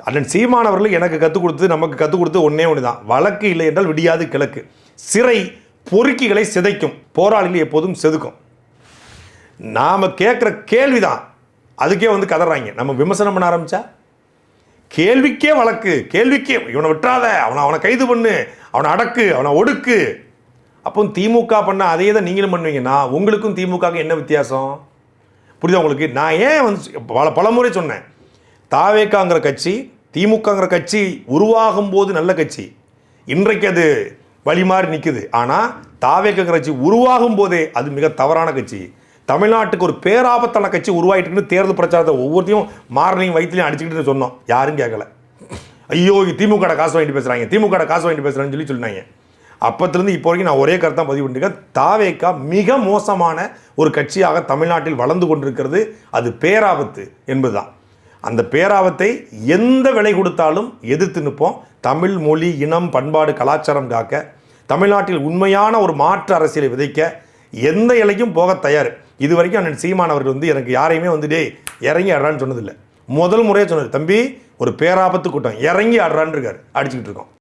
அண்ணன் சீமானவர்கள் எனக்கு கற்றுக் கொடுத்து நமக்கு கற்றுக் கொடுத்து ஒன்று தான், வழக்கு இல்லை என்றால் விடியாது கிழக்கு. சிறை பொறுக்கிகளை சிதைக்கும், போராளிகள் எப்போதும் செதுக்கும். நாம் கேட்குற கேள்வி தான் அதுக்கே வந்து கதறாங்க. நம்ம விமர்சனம் பண்ண ஆரம்பித்தா கேள்விக்கே வழக்கு, கேள்விக்கே இவனை விட்டுறாத, அவனை கைது பண்ணு, அவனை அடக்கு, அவனை ஒடுக்கு. அப்போ திமுக பண்ண அதே தான் நீங்களும் பண்ணுவீங்கன்னா உங்களுக்கும் திமுகவுக்கு என்ன வித்தியாசம் புரியுதா உங்களுக்கு? நான் ஏன் வந்து பலமுறை சொன்னேன், தாவேக்காங்கிற கட்சி திமுகங்கிற கட்சி உருவாகும் போது நல்ல கட்சி, இன்றைக்கு அது வழி மாறி நிற்குது. ஆனால் தாவேக்காங்கிற கட்சி உருவாகும் போதே அது மிக தவறான கட்சி. தமிழ்நாட்டுக்கு ஒரு பேராபத்தான கட்சி உருவாயிட்டுன்னு தேர்தல் பிரச்சாரத்தை ஒவ்வொருத்தையும் மார்னிங் வயிற்றுலையும் அடிச்சுக்கிட்டு சொன்னோம், யாரும் கேட்கல. ஐயோ திமுக காசு வாங்கிட்டு பேசுகிறாங்க, திமுக காசு வாங்கிட்டு பேசுகிறாங்கன்னு சொன்னாங்க. அப்பத்துலேருந்து இப்போ வரைக்கும் நான் ஒரே கருத்தான் பதிவு பண்ணிருக்கேன், தாவேக்கா மிக மோசமான ஒரு கட்சியாக தமிழ்நாட்டில் வளர்ந்து கொண்டிருக்கிறது. அது பேராபத்து என்பதுதான். அந்த பேராபத்தை எந்த விலை கொடுத்தாலும் எதிர்த்து நிற்போம். தமிழ் மொழி, இனம், பண்பாடு, கலாச்சாரம் காக்க, தமிழ்நாட்டில் உண்மையான ஒரு மாற்று அரசியலை விதைக்க எந்த இலைக்கும் போக தயார். இது வரைக்கும் அண்ணன் சீமானவர்கள் வந்து எனக்கு யாரையுமே வந்து டே இறங்கி ஆடுறான்னு சொன்னதில்லை. முதல் முறையாக சொன்னது, தம்பி ஒரு பேராபத்து கூட்டம் இறங்கி ஆடுறான்னு இருக்காரு, அடிச்சுக்கிட்டு இருக்கோம்.